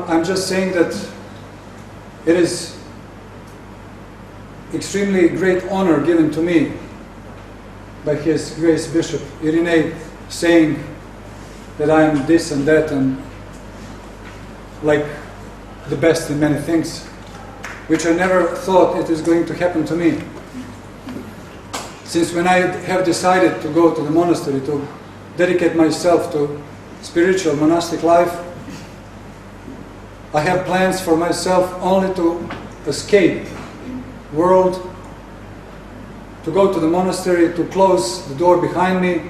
I'm just saying that it is extremely great honor given to me by His Grace Bishop Irinei, saying that I am this and that and like the best in many things, which I never thought it is going to happen to me. Since when I have decided to go to the monastery, to dedicate myself to spiritual monastic life, I have plans for myself only to escape world, to go to the monastery, to close the door behind me,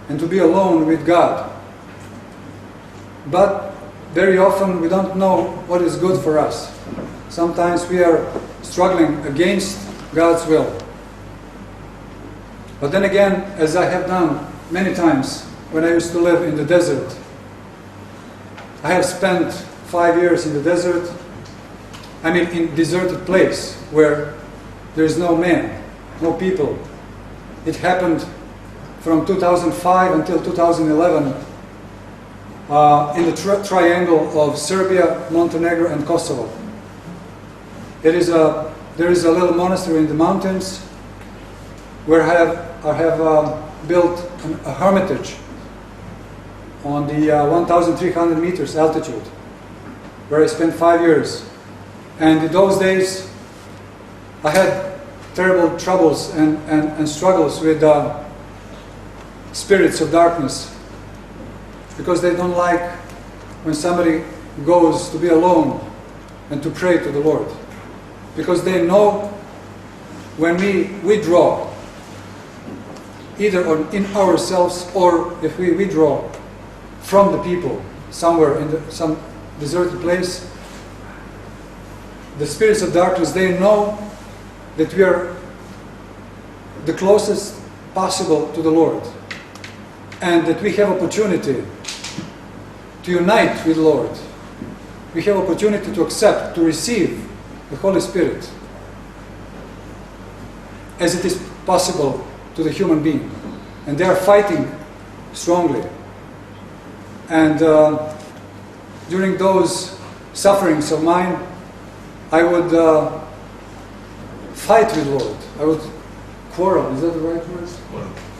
and to be alone with God. But very often we don't know what is good for us. Sometimes we are struggling against God's will. But then again, as I have done many times when I used to live in the desert, I have spent 5 years in the desert, in a deserted place where there is no man, no people. It happened from 2005 until 2011 in the triangle of Serbia, Montenegro, and Kosovo. There is a little monastery in the mountains where I have built a hermitage on the 1,300 meters altitude, where I spent 5 years. And in those days, I had terrible troubles and struggles with spirits of darkness, because they don't like when somebody goes to be alone and to pray to the Lord. Because they know when we withdraw, either in ourselves or if we withdraw from the people somewhere in some deserted place, the spirits of darkness, they know that we are the closest possible to the Lord, and that we have opportunity to unite with the Lord. We have opportunity to accept, to receive the Holy Spirit as it is possible to the human being. And they are fighting strongly. And during those sufferings of mine, I would fight with the Lord. I would quarrel. Is that the right word?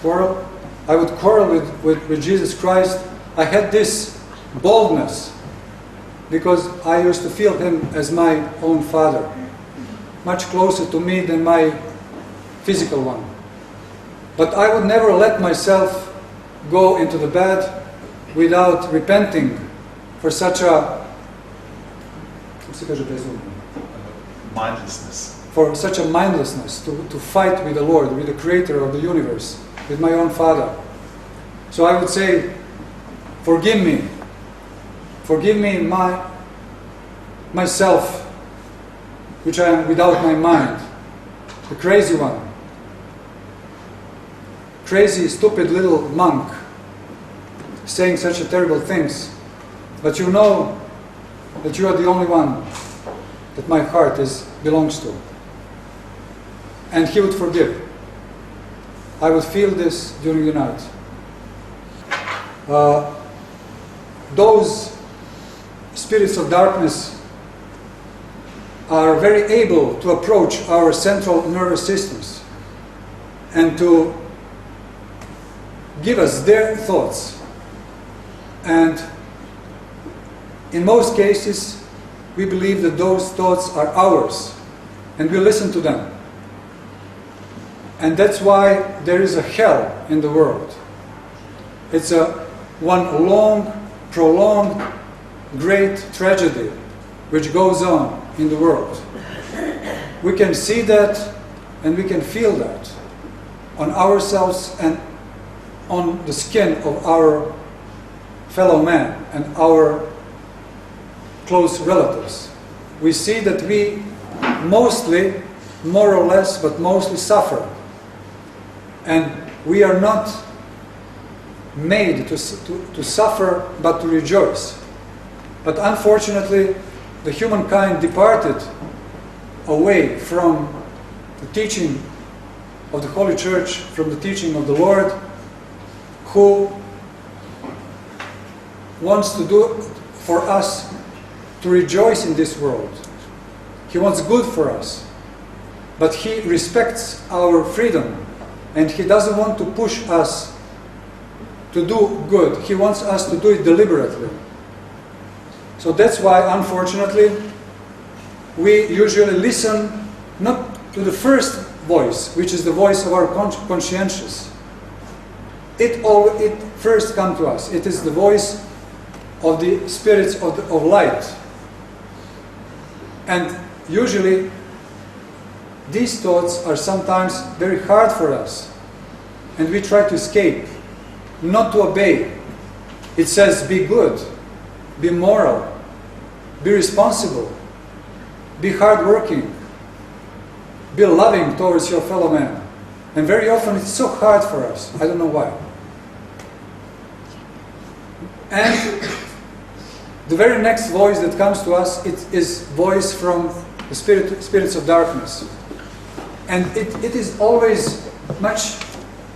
Quarrel. I would quarrel with Jesus Christ. I had this boldness because I used to feel Him as my own Father, much closer to me than my physical one. But I would never let myself go into the bed without repenting for such a mindlessness. For such a mindlessness, to fight with the Lord, with the Creator of the universe, with my own Father. So I would say, forgive me. Forgive me myself, which I am without my mind, the crazy one. Crazy, stupid little monk, saying such terrible things. But you know that you are the only one that my heart belongs to. And He would forgive. I would feel this during the night. Those spirits of darkness are very able to approach our central nervous systems and to give us their thoughts. And in most cases, we believe that those thoughts are ours, and we listen to them. And that's why there is a hell in the world. It's one long, prolonged, great tragedy which goes on in the world. We can see that and we can feel that on ourselves and on the skin of our fellow man and our close relatives. We see that we mostly, more or less, but mostly suffer. And we are not made to suffer, but to rejoice. But unfortunately, the humankind departed away from the teaching of the Holy Church, from the teaching of the Lord, who wants to do for us to rejoice in this world. He wants good for us. But He respects our freedom, and He doesn't want to push us to do good. He wants us to do it deliberately. So that's why, unfortunately, we usually listen not to the first voice, which is the voice of our conscientious. It first comes to us. It is the voice of the spirits of light. And usually, these thoughts are sometimes very hard for us. And we try to escape, not to obey. It says, be good, be moral, be responsible, be hardworking, be loving towards your fellow man. And very often it's so hard for us. I don't know why. And the very next voice that comes to us, it is voice from the spirits of darkness. And it is always much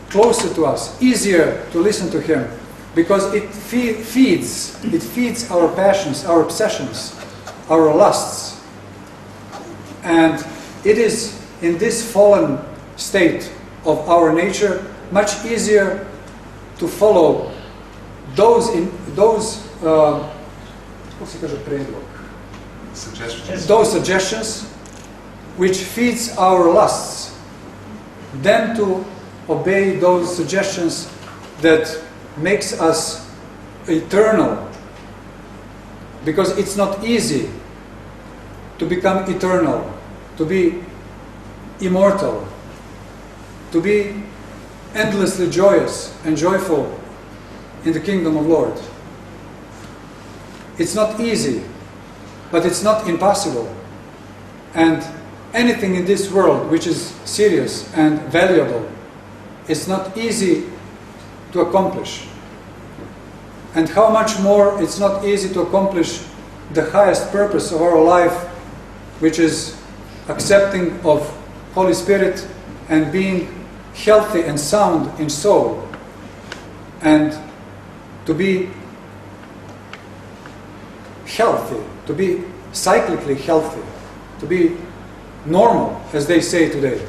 closer to us, easier to listen to him, because it feeds our passions, our obsessions, our lusts. And it is in this fallen state of our nature much easier to follow those suggestions which feeds our lusts, than to obey those suggestions that makes us eternal. Because it's not easy to become eternal, to be immortal, to be endlessly joyous and joyful in the kingdom of Lord. It's not easy, but it's not impossible. And anything in this world which is serious and valuable is not easy to accomplish. And how much more it's not easy to accomplish the highest purpose of our life, which is accepting of Holy Spirit and being healthy and sound in soul, and to be healthy, to be cyclically healthy, to be normal, as they say today.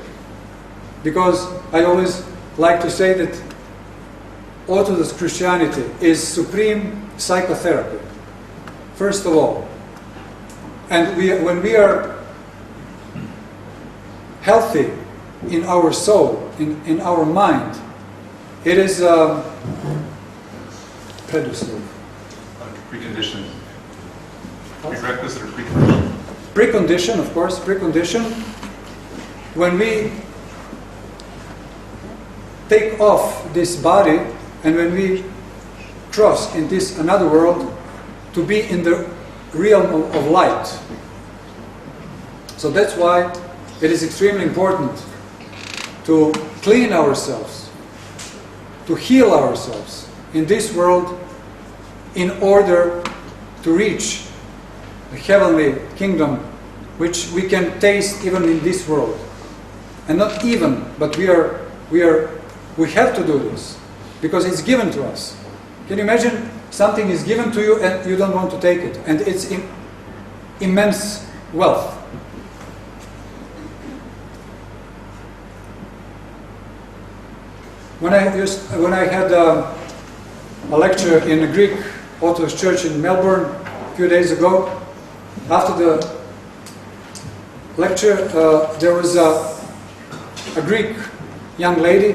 Because I always like to say that Orthodox Christianity is supreme psychotherapy, first of all. And when we are healthy in our soul, in our mind, it is precondition. Prerequisite or precondition? Precondition, of course, precondition. When we take off this body and when we cross in this another world to be in the realm of light. So that's why it is extremely important to clean ourselves, to heal ourselves in this world in order to reach the heavenly kingdom, which we can taste even in this world. And not even, but we have to do this because it's given to us. Can you imagine something is given to you and you don't want to take it, and it's immense wealth? When I had a lecture in a Greek Orthodox church in Melbourne a few days ago, after the lecture there was a Greek young lady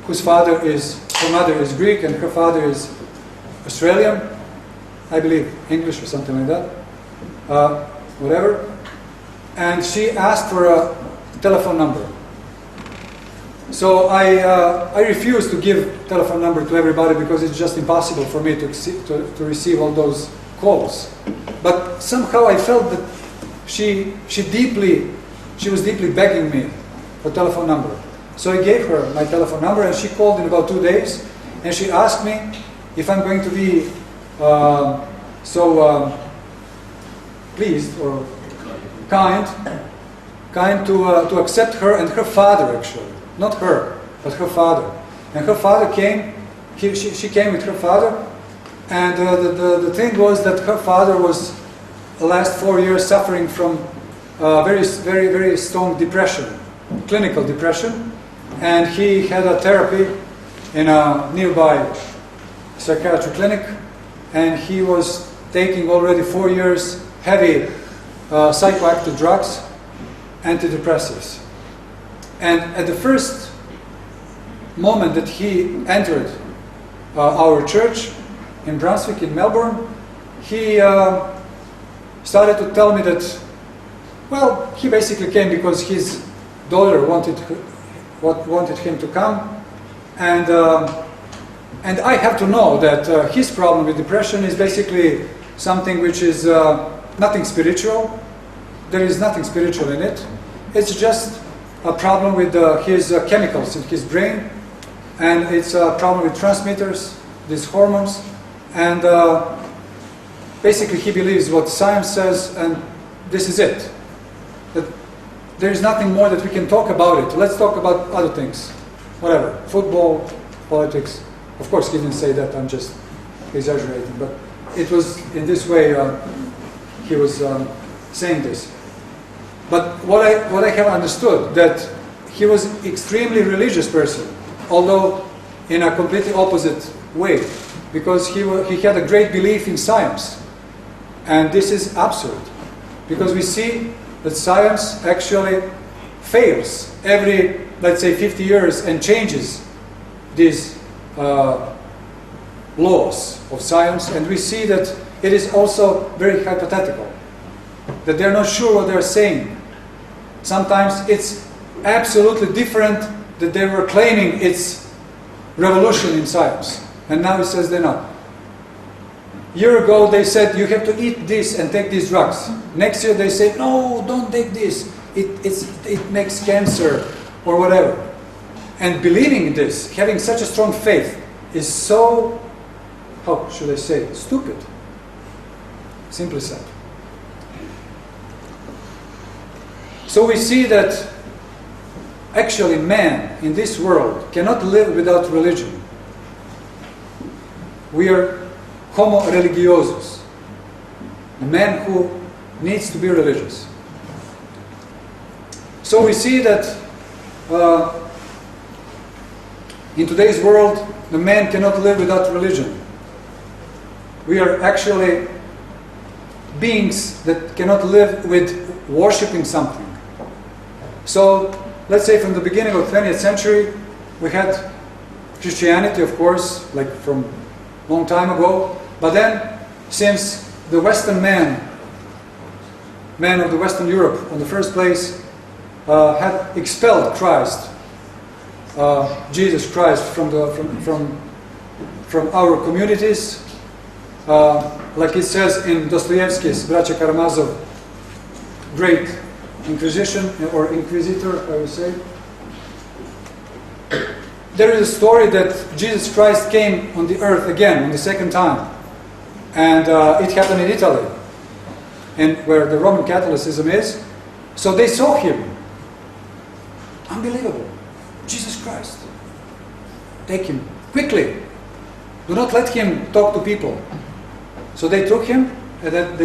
whose her mother is Greek and her father is Australian, I believe, English or something like that, whatever. And she asked for a telephone number. So I refused to give telephone number to everybody because it's just impossible for me to receive all those calls. But somehow I felt that she was deeply begging me for telephone number. So I gave her my telephone number and she called in about 2 days and she asked me if I'm going to be pleased or kind to accept her and her father, actually. Not her, but her father. And her father came, she came with her father, and the thing was that her father was the last 4 years suffering from very, very, very strong depression, clinical depression, and he had a therapy in a nearby psychiatric clinic, and he was taking already 4 years heavy psychoactive drugs, antidepressants. And at the first moment that he entered our church in Brunswick, in Melbourne, he started to tell me that, well, he basically came because his daughter wanted him to come, and I have to know that his problem with depression is basically something which is nothing spiritual. There is nothing spiritual in it. It's just a problem with his chemicals in his brain, and it's a problem with transmitters, these hormones, and basically he believes what science says, and this is it. That there is nothing more that we can talk about it. Let's talk about other things, whatever, football, politics. Of course, he didn't say that. I'm just exaggerating, but it was in this way he was saying this. But what I have understood, that he was extremely religious person, although in a completely opposite way, because he had a great belief in science, and this is absurd, because we see that science actually fails every, let's say, 50 years and changes these laws of science, and we see that it is also very hypothetical, that they're not sure what they're saying. Sometimes it's absolutely different that they were claiming it's revolution in science, and now it says they're not. A year ago they said you have to eat this and take these drugs. Next year they say no, don't take this, it makes cancer or whatever. And believing in this, having such a strong faith, is so, how should I say, stupid. Simply said. So we see that actually man in this world cannot live without religion. We are homo religiosus, a man who needs to be religious. So we see that in today's world, the man cannot live without religion. We are actually beings that cannot live with worshipping something. So, let's say from the beginning of the 20th century, we had Christianity, of course, like from a long time ago. But then, since the Western man of the Western Europe, in the first place, had expelled Christ, Jesus Christ, from our communities, like it says in Dostoevsky's Braća Karamazov, great Inquisition, or Inquisitor, I would say. There is a story that Jesus Christ came on the earth again, on the second time. And it happened in Italy, and where the Roman Catholicism is. So they saw him. Unbelievable. Jesus Christ. Take him quickly. Do not let him talk to people. So they took him, and then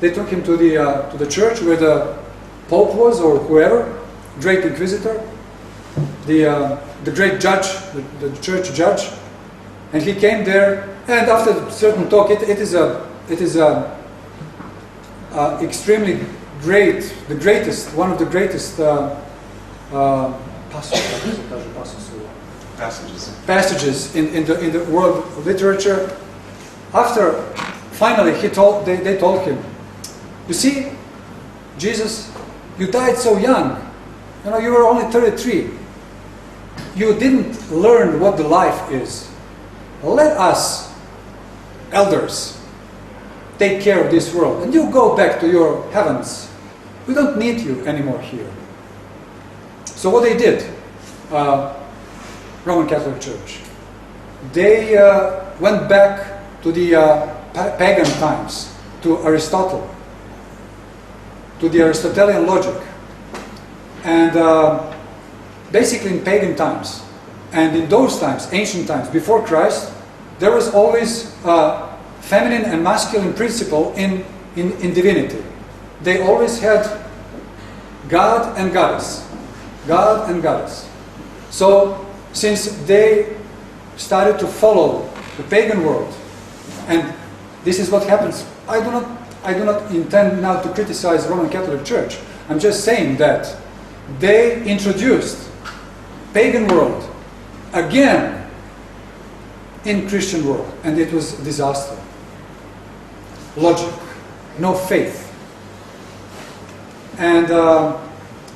they took him to the church where the Pope was, or whoever, great inquisitor, the great judge, the church judge, and he came there. And after a certain talk, it is extremely great, one of the greatest passages in the world of literature. After finally they told him, you see, Jesus, you died so young. You were only 33. You didn't learn what the life is. Let us, elders, take care of this world, and you go back to your heavens. We don't need you anymore here. So what they did, Roman Catholic Church, they went back to the pagan times, to Aristotle, to the Aristotelian logic, and basically in pagan times, and in those times, ancient times, before Christ, there was always a feminine and masculine principle in in divinity. They always had God and goddess. God and goddess. So, since they started to follow the pagan world, and this is what happens, I do not intend now to criticize Roman Catholic Church. I'm just saying that they introduced pagan world again in Christian world, and it was disaster. Logic, no faith. And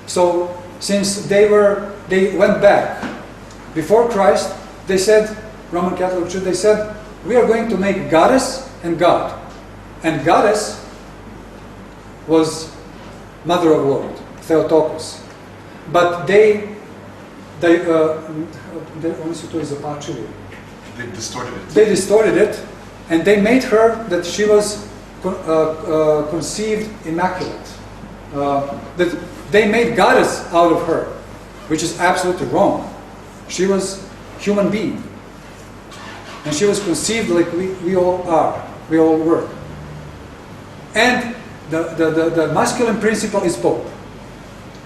so since they went back before Christ, they said, Roman Catholic Church, they said, we are going to make goddess and God. And goddess was Mother of Lord, Theotokos. But they distorted it. They distorted it, and they made her that she was conceived immaculate. That they made goddess out of her, which is absolutely wrong. She was human being, and she was conceived like we all are, we all were. And the masculine principle is Pope.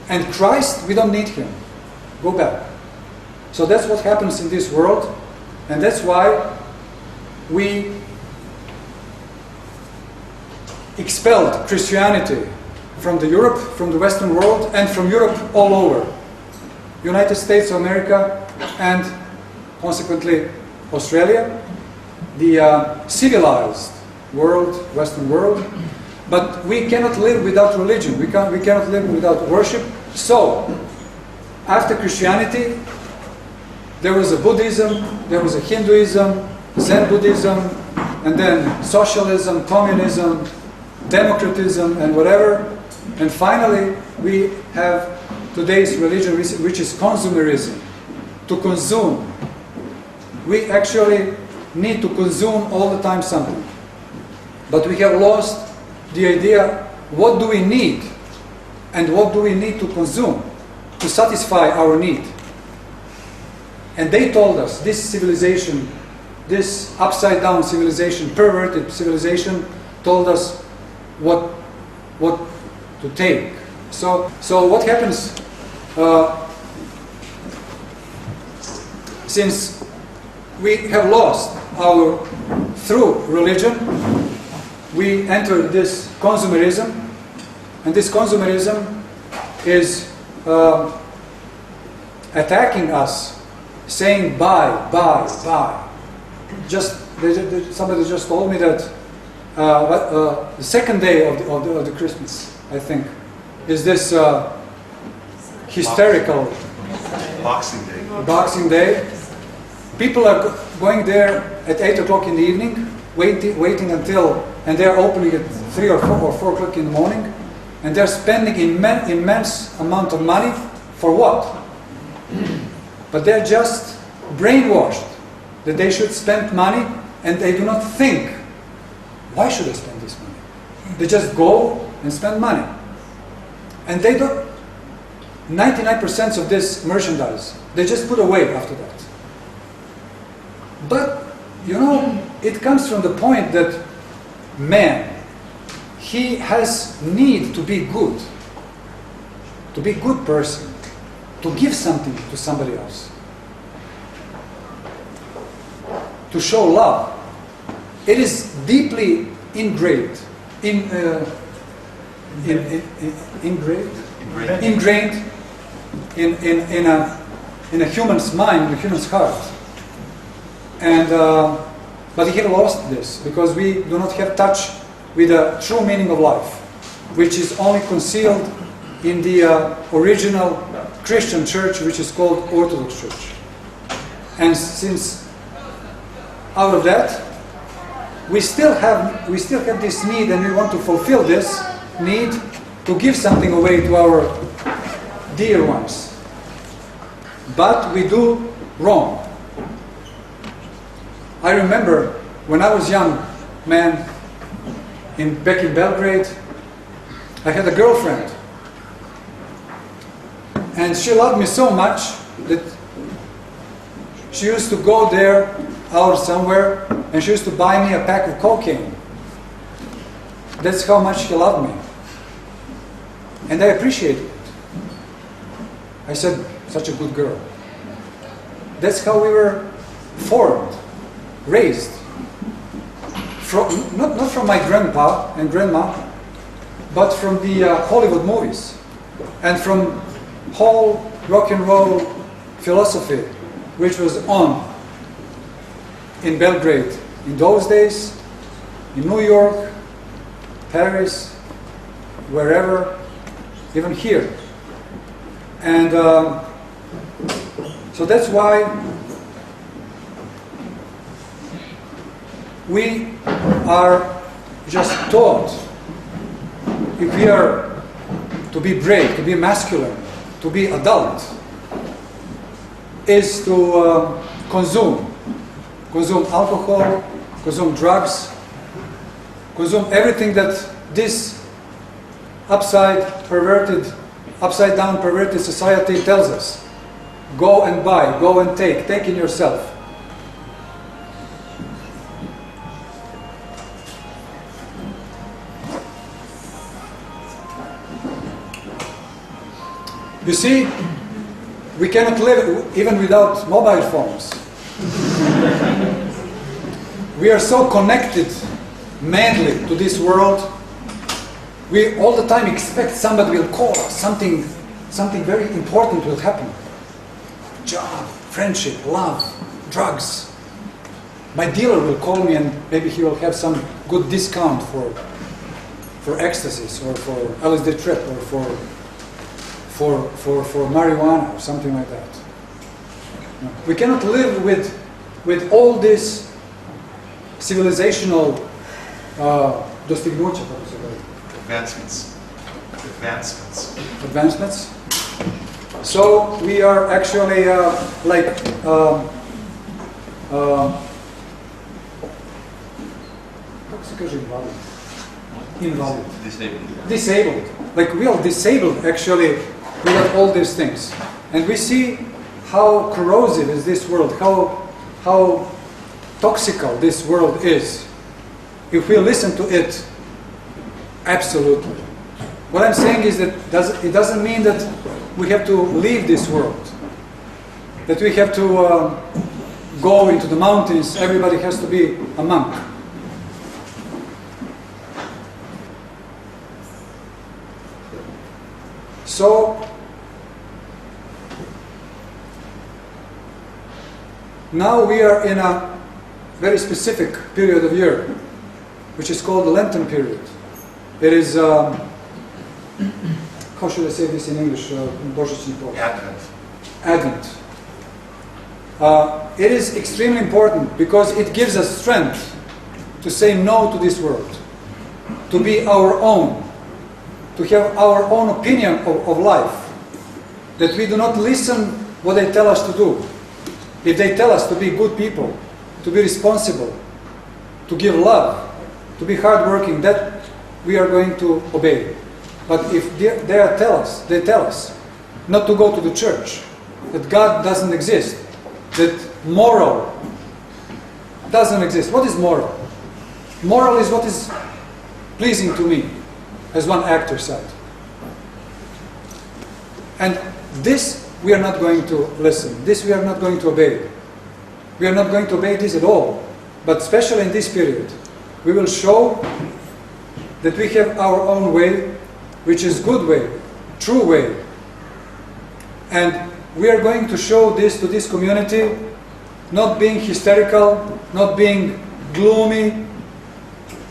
And Christ, we don't need him. Go back. So that's what happens in this world, and that's why we expelled Christianity from the Europe, from the Western world, and from Europe all over. United States of America, and consequently Australia, the civilized world, Western world. But we cannot live without religion. We cannot live without worship. So, after Christianity, there was a Buddhism, there was a Hinduism, Zen Buddhism, and then socialism, communism, democratism, and whatever. And finally, we have today's religion, which is consumerism, to consume. We actually need to consume all the time something. But we have lost the idea, what do we need? And what do we need to consume to satisfy our need? And they told us, this civilization, this upside down civilization, perverted civilization, told us what to take. So what happens since we have lost our through religion, we enter this consumerism, and this consumerism is attacking us, saying buy. Somebody just told me that the second day of the Christmas, I think, is this hysterical Boxing Day. People are going there at 8 o'clock in the evening, waiting until, and they're opening at 3 or 4 o'clock in the morning, and they're spending immense amount of money for what? But they're just brainwashed that they should spend money, and they do not think, why should I spend this money? They just go and spend money. And they don't, 99% of this merchandise, they just put away after that. But, it comes from the point that man, he has need to be good person, to give something to somebody else, to show love. It is deeply ingrained in a human's mind, in a human's heart. And but he lost this because we do not have touch with the true meaning of life, which is only concealed in the original Christian church, which is called Orthodox Church. And since out of that, we still have this need, and we want to fulfill this need to give something away to our dear ones. But we do wrong. I remember when I was young man back in Belgrade, I had a girlfriend, and she loved me so much that she used to go there out somewhere, and she used to buy me a pack of cocaine. That's how much he loved me. And I appreciated it. I said, such a good girl. That's how we were formed, raised. Not from my grandpa and grandma, but from the Hollywood movies and from whole rock and roll philosophy which was on in Belgrade in those days, in New York, Paris, wherever, even here. And so that's why we are just taught, if we are to be brave, to be masculine, to be adult, is to consume alcohol, consume drugs, consume everything that this upside down perverted society tells us. Go and buy, go and take in yourself. You see, we cannot live even without mobile phones. We are so connected madly to this world. We all the time expect somebody will call us, something very important will happen. Job, friendship, love, drugs. My dealer will call me and maybe he will have some good discount for ecstasies or for LSD trip or for marijuana or something like that. We cannot live with all this civilizational dostignuća, kako se govori? Advancements. So we are actually kako se kaže invalid? Disabled. Like we are disabled actually without all these things. And we see how corrosive is this world, how toxical this world is. If we listen to it, absolutely. What I'm saying is that it doesn't mean that we have to leave this world, that we have to go into the mountains, everybody has to be a monk. So, now we are in a very specific period of year, which is called the Lenten period. It is, how should I say this in English? Advent. It is extremely important because it gives us strength to say no to this world, to be our own, to have our own opinion of life, that we do not listen what they tell us to do. If they tell us to be good people, to be responsible, to give love, to be hardworking, that we are going to obey. But if they tell us not to go to the church, that God doesn't exist, that moral doesn't exist. What is moral? Moral is what is pleasing to me, as one actor said. And this we are not going to listen. This we are not going to obey. We are not going to obey this at all. But especially in this period, we will show that we have our own way, which is good way, true way. And we are going to show this to this community, not being hysterical, not being gloomy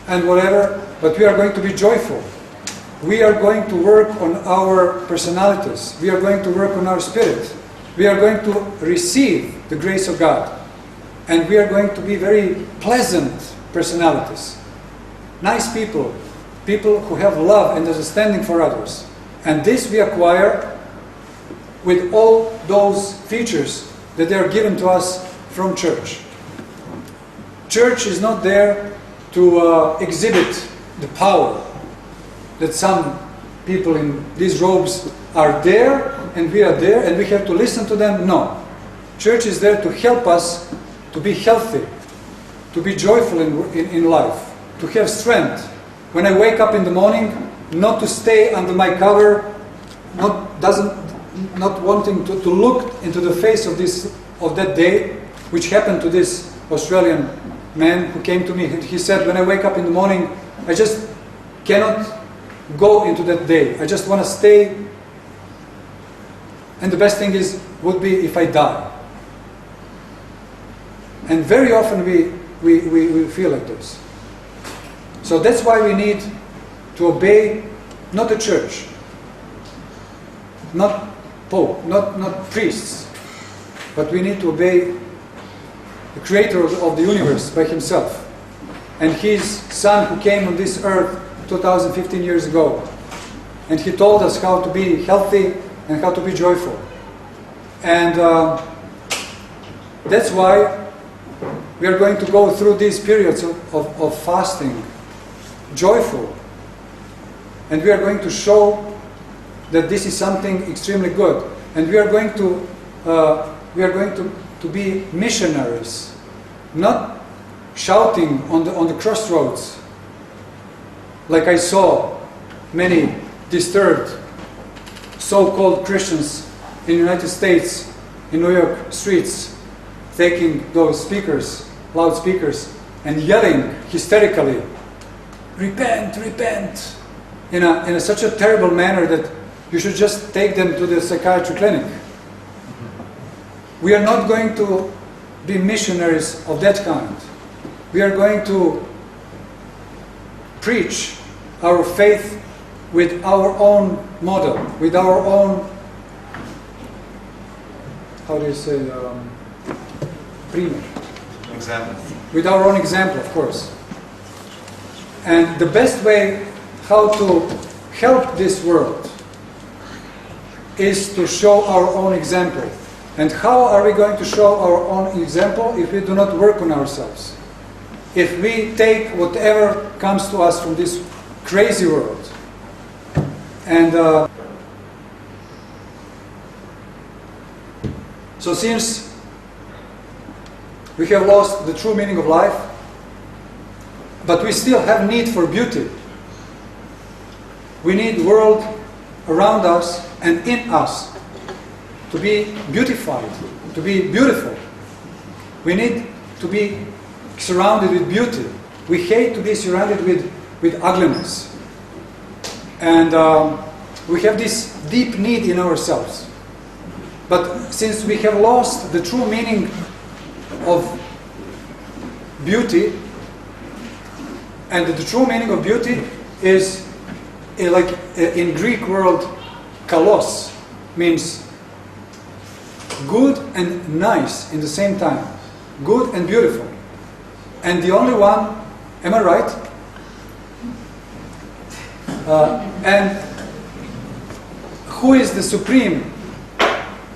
and whatever, but we are going to be joyful. We are going to work on our personalities. We are going to work on our spirit. We are going to receive the grace of God. And we are going to be very pleasant personalities. Nice people. People who have love and understanding for others. And this we acquire with all those features that they are given to us from church. Church is not there to exhibit the power that some people in these robes are there and we are there and we have to listen to them. No. Church is there to help us to be healthy, to be joyful in life, to have strength when I wake up in the morning, not to stay under my cover, not wanting to look into the face of that day, which happened to this Australian man who came to me. He said, when I wake up in the morning, I just cannot go into that day. I just want to stay, and the best thing would be if I die. And very often we feel like this. So that's why we need to obey not the church, not Pope, not priests, but we need to obey the Creator of the universe by Himself and His Son who came on this earth 2015 years ago. And He told us how to be healthy and how to be joyful. And that's why we are going to go through these periods of fasting, joyful. And we are going to show that this is something extremely good. And we are going to be missionaries, not shouting on the crossroads, like I saw many disturbed so-called Christians in the United States, in New York streets, taking those speakers, loudspeakers, and yelling hysterically, "Repent, repent," in such a terrible manner that you should just take them to the psychiatry clinic. We are not going to be missionaries of that kind. We are going to preach our faith with our own model, with our own, how do you say, primer. Example. With our own example, of course. And the best way how to help this world is to show our own example. And how are we going to show our own example if we do not work on ourselves? If we take whatever comes to us from this crazy world. And so since we have lost the true meaning of life, but we still have need for beauty. We need the world around us and in us to be beautified, to be beautiful. We need to be surrounded with beauty. We hate to be surrounded with ugliness. And we have this deep need in ourselves. But since we have lost the true meaning of beauty, and the true meaning of beauty is like in Greek word, kalos, means good and nice in the same time, good and beautiful. And the only one, am I right? And who is the supreme?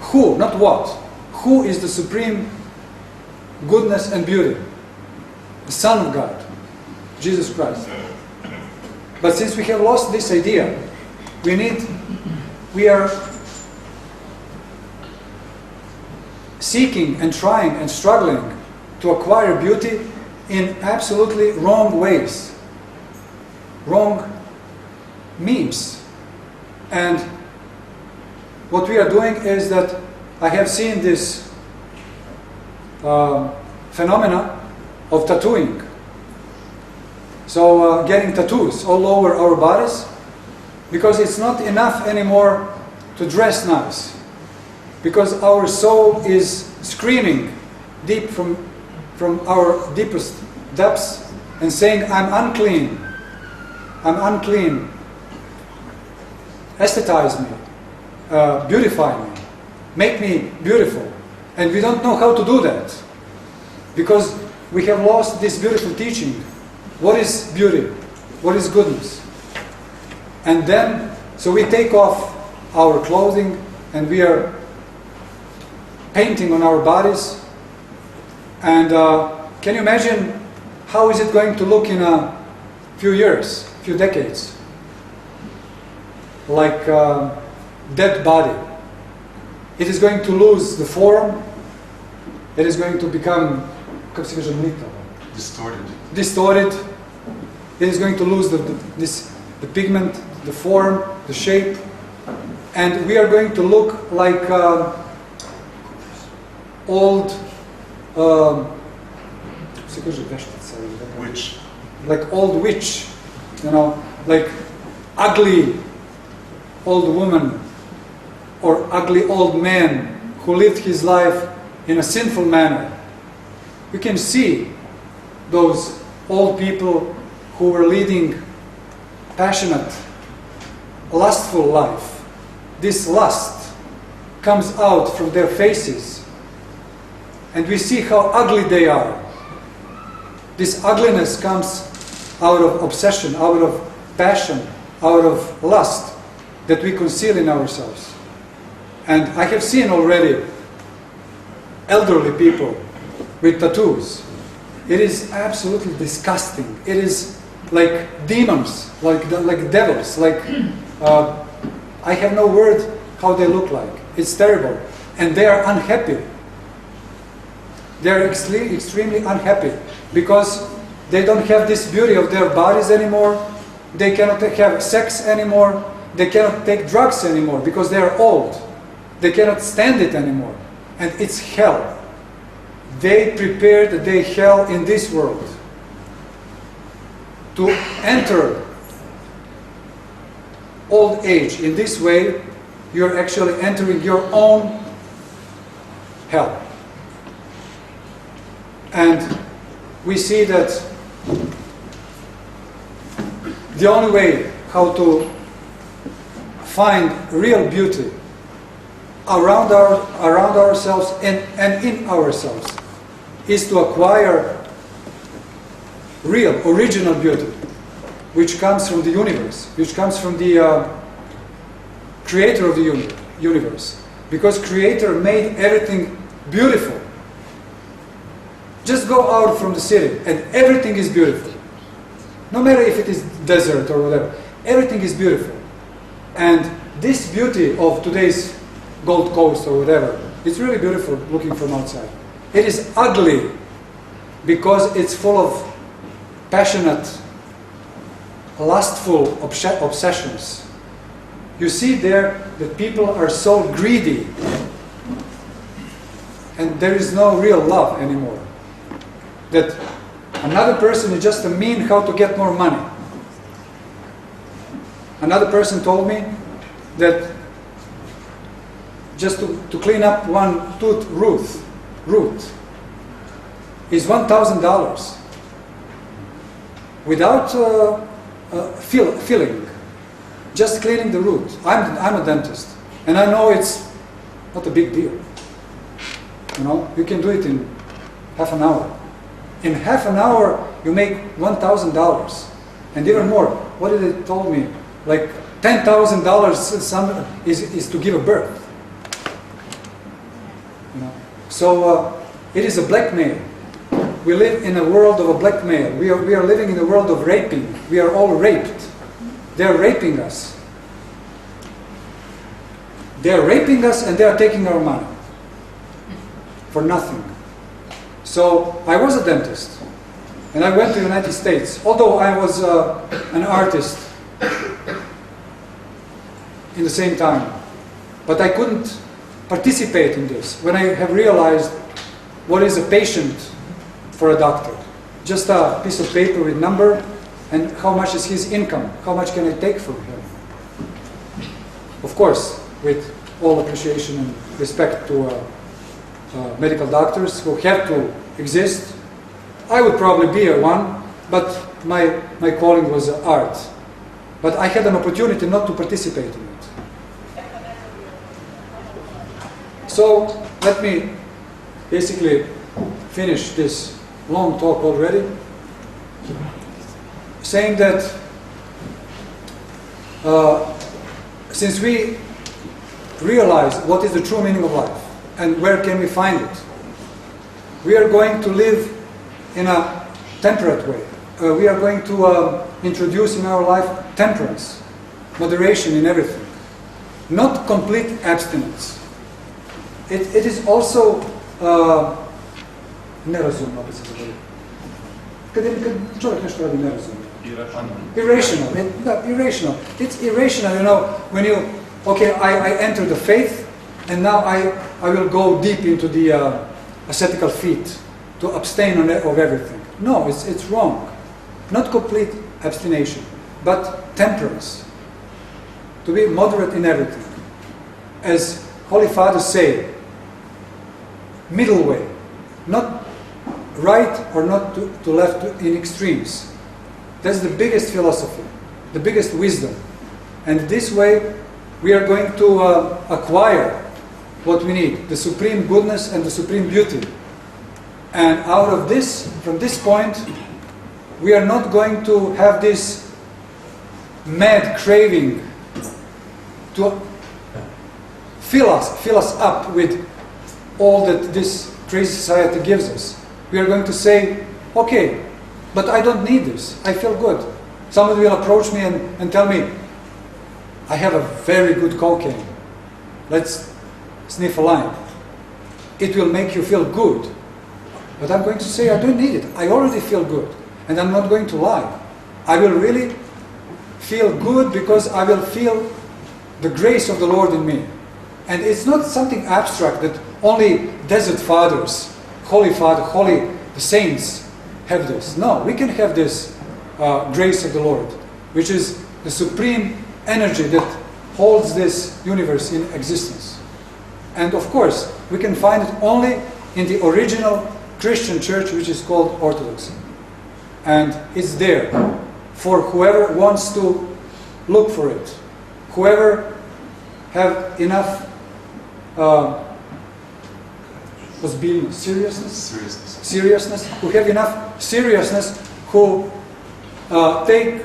Who, not what? Who is the supreme goodness and beauty? The Son of God, Jesus Christ. But since we have lost this idea, we are seeking and trying and struggling to acquire beauty in absolutely wrong ways, wrong means. And what we are doing is that I have seen this phenomena of tattooing. So getting tattoos all over our bodies, because it's not enough anymore to dress nice, because our soul is screaming deep from our deepest depths and saying, I'm unclean, aesthetize me, beautify me, make me beautiful. And we don't know how to do that, because we have lost this beautiful teaching. What is beauty? What is goodness? And then, so we take off our clothing and we are painting on our bodies. And can you imagine how is it going to look in a few years, few decades? Like a dead body. It is going to lose the form. It is going to become Distorted. distorted. It is going to lose the pigment, the form, the shape, and we are going to look like old, Which, like old witch, you know, like ugly old woman or ugly old man who lived his life in a sinful manner. You can see those old people who were leading passionate, lustful life. This lust comes out from their faces, and we see how ugly they are. This ugliness comes out of obsession, out of passion, out of lust that we conceal in ourselves. And I have seen already elderly people with tattoos. It is absolutely disgusting. It is like demons, like devils. I have no word how they look like. It's terrible, and they are unhappy. They are extremely unhappy because they don't have this beauty of their bodies anymore. They cannot have sex anymore. They cannot take drugs anymore because they are old. They cannot stand it anymore, and it's hell. They prepared the hell in this world. To enter old age in this way, you're actually entering your own hell. And we see that the only way how to find real beauty around ourselves and in ourselves is to acquire real, original beauty, which comes from the universe, which comes from the creator of the universe. Because creator made everything beautiful. Just go out from the city and everything is beautiful. No matter if it is desert or whatever, everything is beautiful. And this beauty of today's Gold Coast or whatever, it's really beautiful looking from outside. It is ugly because it's full of passionate, lustful obsessions. You see there that people are so greedy and there is no real love anymore. That another person is just a mean how to get more money. Another person told me that just to clean up one tooth root is $1,000 without filling, just cleaning the root. I'm a dentist, and I know it's not a big deal. You know, you can do it in half an hour. In half an hour, you make $1,000, and even more. What did they told me? Like $10,000 is to give a birth. You know, so it is a blackmail. We live in a world of a blackmail. We are living in a world of raping. We are all raped. They are raping us. They are raping us, and they are taking our money for nothing. So I was a dentist, and I went to the United States. Although I was an artist in the same time, but I couldn't participate in this. When I have realized what is a patient for a doctor, just a piece of paper with number, and how much is his income, how much can I take from him? Of course, with all appreciation and respect to medical doctors who have to exist. I would probably be one, but my calling was art. But I had an opportunity not to participate in it. So let me basically finish this long talk already, saying that since we realize what is the true meaning of life and where can we find it, we are going to live in a temperate way. We are going to introduce in our life temperance, moderation in everything, not complete abstinence. It is also nerazumno, bi se zaboravio. Kad čovjek nešto radi nerazumno. Irrational. Irrational. It's irrational, when you, okay, I enter the faith, and now I will go deep into the ascetical feat to abstain of everything. No, it's wrong. Not complete abstination, but temperance. To be moderate in everything. As Holy Fathers say, middle way. Not right or not to left in extremes. That's the biggest philosophy, the biggest wisdom. And this way we are going to acquire what we need, the supreme goodness and the supreme beauty. And out of this, from this point, we are not going to have this mad craving to fill us up with all that this crazy society gives us. We are going to say, okay, but I don't need this. I feel good. Somebody will approach me and tell me, I have a very good cocaine. Let's sniff a line. It will make you feel good. But I'm going to say, I don't need it. I already feel good. And I'm not going to lie. I will really feel good because I will feel the grace of the Lord in me. And it's not something abstract that only desert fathers, the saints have this. No, we can have this grace of the Lord, which is the supreme energy that holds this universe in existence. And of course, we can find it only in the original Christian church, which is called Orthodoxy. And it's there for whoever wants to look for it. Whoever have enough seriousness, who have enough seriousness, who take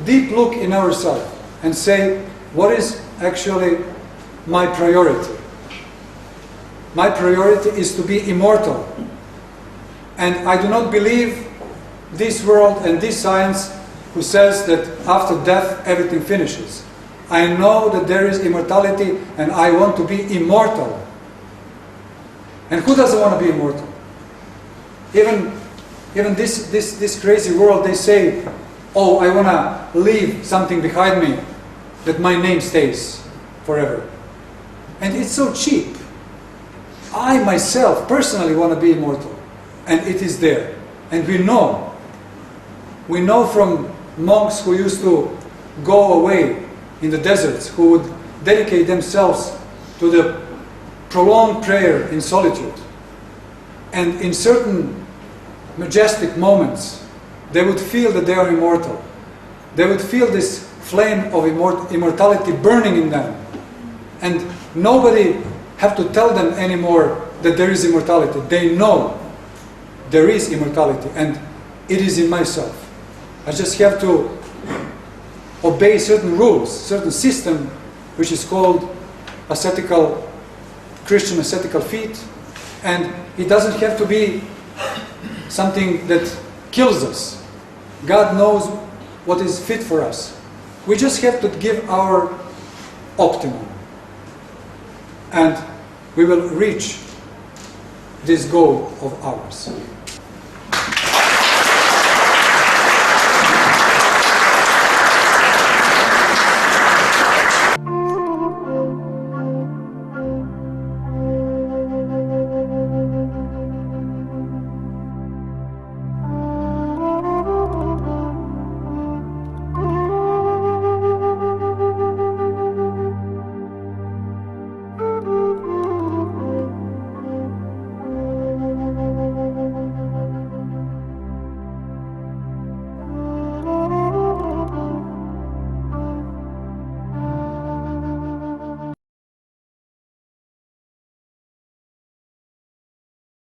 deep look in ourselves and say, what is actually my priority? My priority is to be immortal. And I do not believe this world and this science who says that after death everything finishes. I know that there is immortality and I want to be immortal. And who doesn't want to be immortal? Even this crazy world, they say, oh, I want to leave something behind me that my name stays forever. And it's so cheap. I myself personally want to be immortal. And it is there. And we know from monks who used to go away in the deserts, who would dedicate themselves to the prolonged prayer in solitude. And in certain majestic moments, they would feel that they are immortal. They would feel this flame of immortality burning in them. And nobody have to tell them anymore that there is immortality. They know there is immortality and it is in myself. I just have to obey certain rules, certain system, which is called Christian ascetical feat, and it doesn't have to be something that kills us. God knows what is fit for us. We just have to give our optimum, and we will reach this goal of ours.